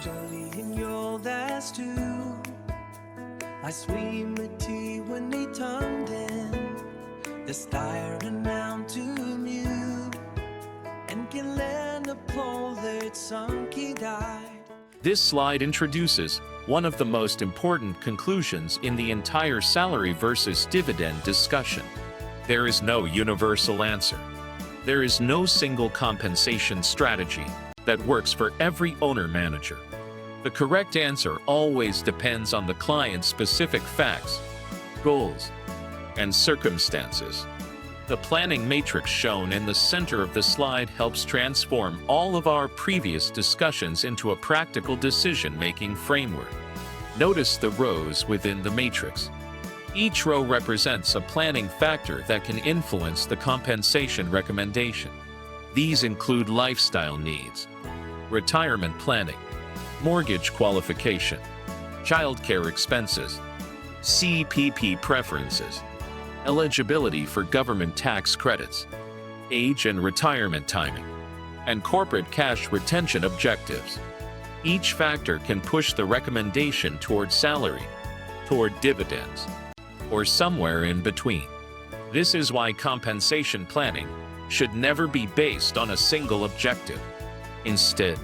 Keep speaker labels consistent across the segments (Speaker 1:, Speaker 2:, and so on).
Speaker 1: studying your last two. I swim med when they turned in. The staring down to mute. And can learn the pole that sunk he died.
Speaker 2: This slide introduces one of the most important conclusions in the entire salary versus dividend discussion. There is no universal answer. There is no single compensation strategy that works for every owner-manager. The correct answer always depends on the client's specific facts, goals, and circumstances. The planning matrix shown in the center of the slide helps transform all of our previous discussions into a practical decision-making framework. Notice the rows within the matrix. Each row represents a planning factor that can influence the compensation recommendation. These include lifestyle needs, retirement planning, mortgage qualification, childcare expenses, CPP preferences, eligibility for government tax credits, age and retirement timing, and corporate cash retention objectives. Each factor can push the recommendation toward salary, toward dividends, or somewhere in between. This is why compensation planning should never be based on a single objective. Instead,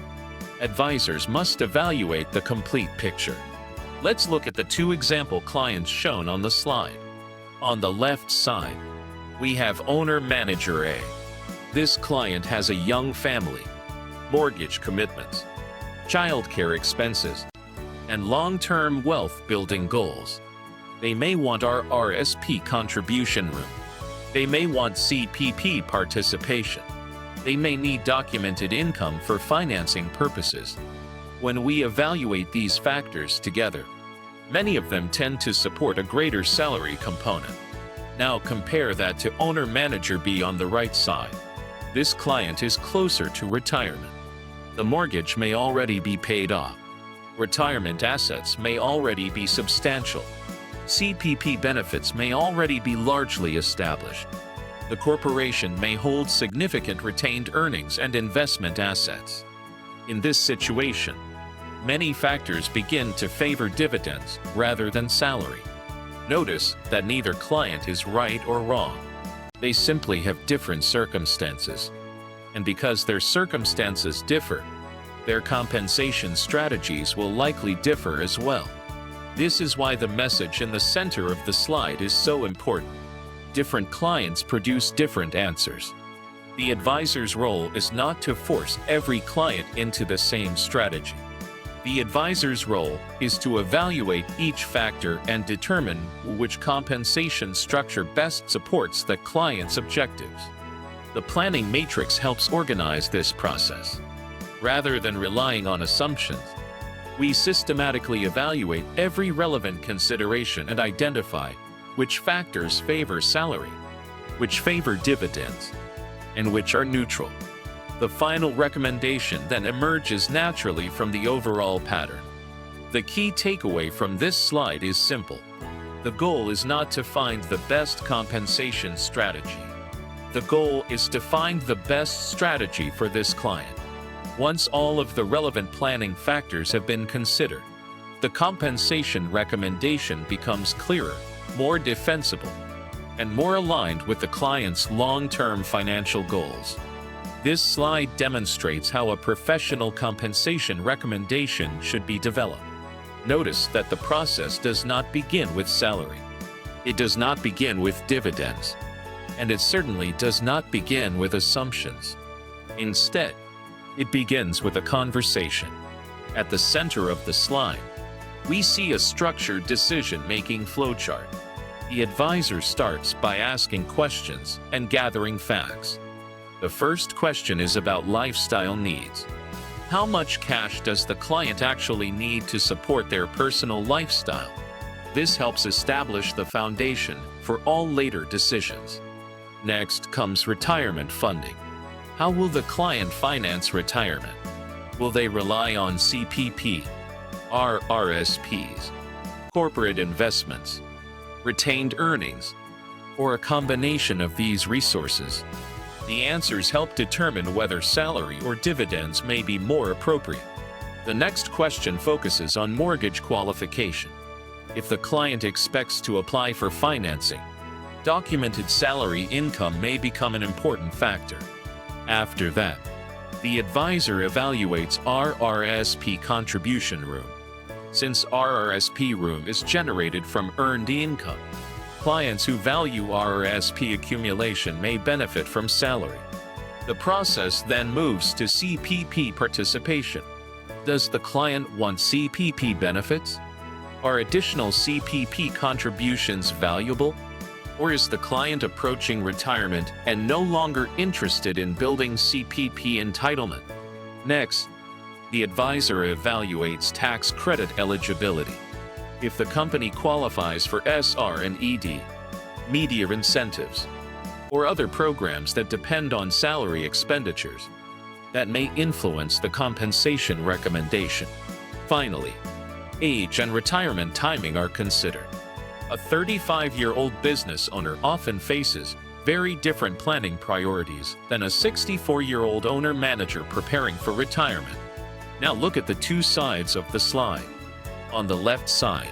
Speaker 2: advisors must evaluate the complete picture. Let's look at the two example clients shown on the slide. On the left side, we have owner-manager A. This client has a young family, mortgage commitments, childcare expenses, and long-term wealth-building goals. They may want our RSP contribution room. They may want CPP participation. They may need documented income for financing purposes. When we evaluate these factors together, many of them tend to support a greater salary component. Now compare that to owner-manager B on the right side. This client is closer to retirement. The mortgage may already be paid off. Retirement assets may already be substantial. CPP benefits may already be largely established. The corporation may hold significant retained earnings and investment assets. In this situation, many factors begin to favor dividends rather than salary. Notice that neither client is right or wrong. They simply have different circumstances. And because their circumstances differ, their compensation strategies will likely differ as well. This is why the message in the center of the slide is so important. Different clients produce different answers. The advisor's role is not to force every client into the same strategy. The advisor's role is to evaluate each factor and determine which compensation structure best supports the client's objectives. The planning matrix helps organize this process. Rather than relying on assumptions, we systematically evaluate every relevant consideration and identify which factors favor salary, which favor dividends, and which are neutral. The final recommendation then emerges naturally from the overall pattern. The key takeaway from this slide is simple. The goal is not to find the best compensation strategy. The goal is to find the best strategy for this client. Once all of the relevant planning factors have been considered, the compensation recommendation becomes clearer, more defensible, and more aligned with the client's long-term financial goals. This slide demonstrates how a professional compensation recommendation should be developed. Notice that the process does not begin with salary. It does not begin with dividends. And it certainly does not begin with assumptions. Instead, it begins with a conversation. At the center of the slide, we see a structured decision-making flowchart. The advisor starts by asking questions and gathering facts. The first question is about lifestyle needs. How much cash does the client actually need to support their personal lifestyle? This helps establish the foundation for all later decisions. Next comes retirement funding. How will the client finance retirement? Will they rely on CPP, RRSPs, corporate investments, retained earnings, or a combination of these resources? The answers help determine whether salary or dividends may be more appropriate. The next question focuses on mortgage qualification. If the client expects to apply for financing, documented salary income may become an important factor. After that, the advisor evaluates RRSP contribution room. Since RRSP room is generated from earned income, clients who value RRSP accumulation may benefit from salary. The process then moves to CPP participation. Does the client want CPP benefits? Are additional CPP contributions valuable? Or is the client approaching retirement and no longer interested in building CPP entitlement? Next, the advisor evaluates tax credit eligibility. If the company qualifies for SR and ED, media incentives, or other programs that depend on salary expenditures, that may influence the compensation recommendation. Finally, age and retirement timing are considered. A 35-year-old business owner often faces very different planning priorities than a 64-year-old owner-manager preparing for retirement. Now look at the two sides of the slide. On the left side,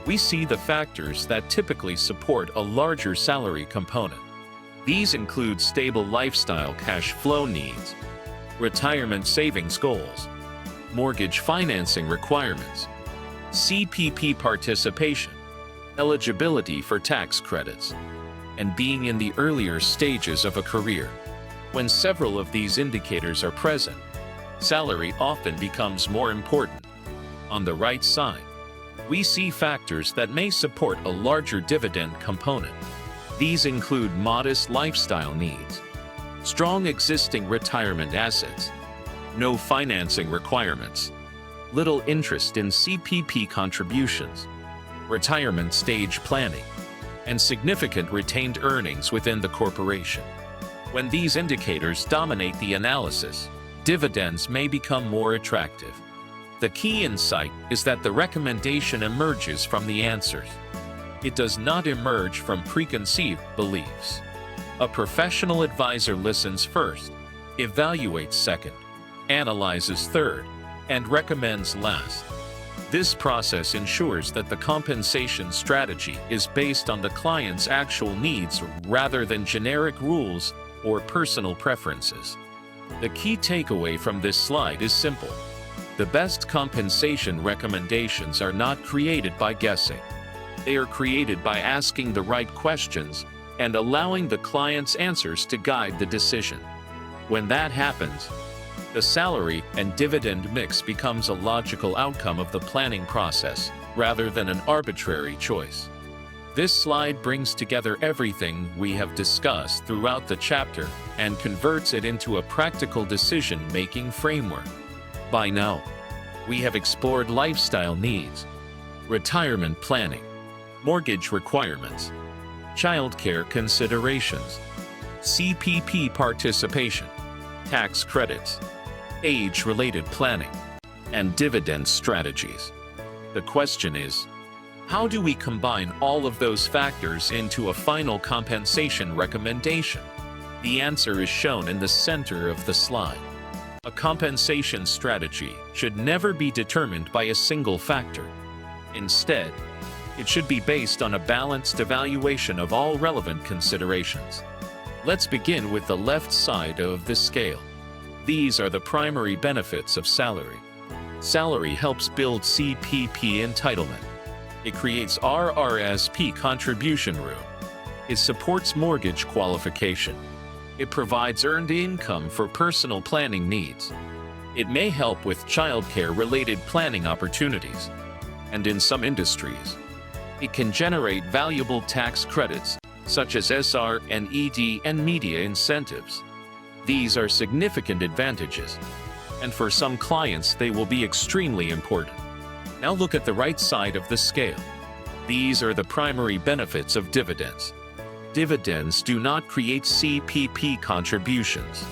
Speaker 2: we see the factors that typically support a larger salary component. These include stable lifestyle cash flow needs, retirement savings goals, mortgage financing requirements, CPP participation, eligibility for tax credits, and being in the earlier stages of a career. When several of these indicators are present, salary often becomes more important. On the right side, we see factors that may support a larger dividend component. These include modest lifestyle needs, strong existing retirement assets, no financing requirements, little interest in CPP contributions, retirement stage planning, and significant retained earnings within the corporation. When these indicators dominate the analysis, dividends may become more attractive. The key insight is that the recommendation emerges from the answers. It does not emerge from preconceived beliefs. A professional advisor listens first, evaluates second, analyzes third, and recommends last. This process ensures that the compensation strategy is based on the client's actual needs rather than generic rules or personal preferences. The key takeaway from this slide is simple. The best compensation recommendations are not created by guessing. They are created by asking the right questions and allowing the client's answers to guide the decision. When that happens, the salary and dividend mix becomes a logical outcome of the planning process rather than an arbitrary choice. This slide brings together everything we have discussed throughout the chapter and converts it into a practical decision-making framework. By now, we have explored lifestyle needs, retirement planning, mortgage requirements, childcare considerations, CPP participation, tax credits, age-related planning, and dividend strategies. The question is, how do we combine all of those factors into a final compensation recommendation? The answer is shown in the center of the slide. A compensation strategy should never be determined by a single factor. Instead, it should be based on a balanced evaluation of all relevant considerations. Let's begin with the left side of the scale. These are the primary benefits of salary. Salary helps build CPP entitlement. It creates RRSP contribution room. It supports mortgage qualification. It provides earned income for personal planning needs. It may help with childcare-related planning opportunities. And in some industries, it can generate valuable tax credits, such as SR and ED and media incentives. These are significant advantages, and for some clients they will be extremely important. Now look at the right side of the scale. These are the primary benefits of dividends. Dividends do not create CPP contributions.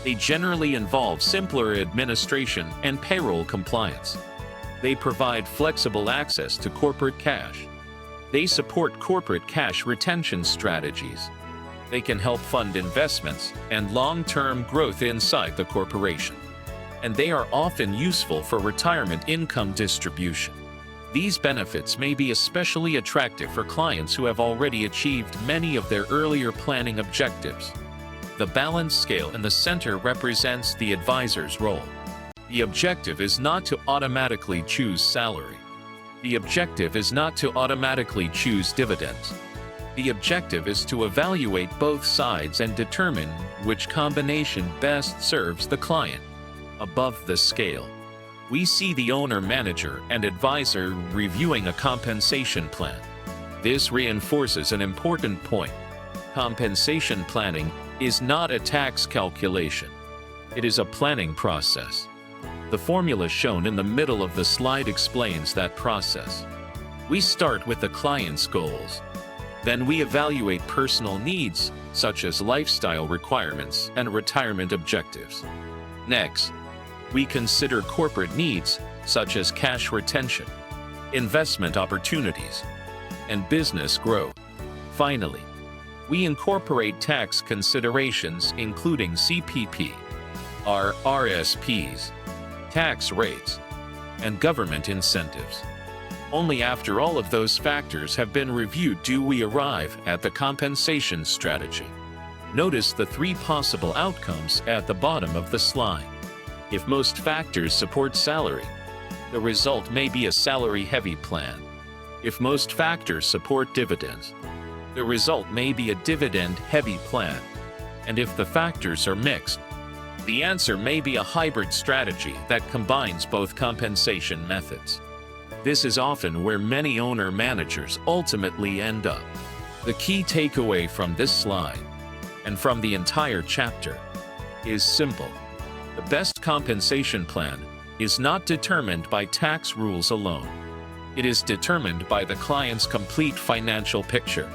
Speaker 2: They generally involve simpler administration and payroll compliance. They provide flexible access to corporate cash. They support corporate cash retention strategies. They can help fund investments and long-term growth inside the corporation. and they are often useful for retirement income distribution. These benefits may be especially attractive for clients who have already achieved many of their earlier planning objectives. The balance scale in the center represents the advisor's role. The objective is not to automatically choose salary. The objective is not to automatically choose dividends. The objective is to evaluate both sides and determine which combination best serves the client. Above the scale, we see the owner, manager, and advisor reviewing a compensation plan. This reinforces an important point. Compensation planning is not a tax calculation. It is a planning process. The formula shown in the middle of the slide explains that process. We start with the client's goals. Then we evaluate personal needs, such as lifestyle requirements and retirement objectives. Next, we consider corporate needs, such as cash retention, investment opportunities, and business growth. Finally, we incorporate tax considerations including CPP, RRSPs, tax rates, and government incentives. Only after all of those factors have been reviewed do we arrive at the compensation strategy. Notice the three possible outcomes at the bottom of the slide. If most factors support salary, the result may be a salary-heavy plan. If most factors support dividends, the result may be a dividend-heavy plan. And if the factors are mixed, the answer may be a hybrid strategy that combines both compensation methods. This is often where many owner-managers ultimately end up. The key takeaway from this slide, and from the entire chapter, is simple. The best compensation plan is not determined by tax rules alone. It is determined by the client's complete financial picture.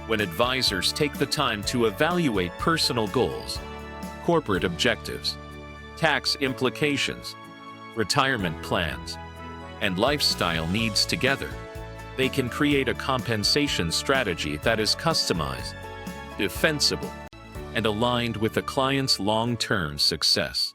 Speaker 2: When advisors take the time to evaluate personal goals, corporate objectives, tax implications, retirement plans, and lifestyle needs together, they can create a compensation strategy that is customized, defensible, and aligned with the client's long-term success.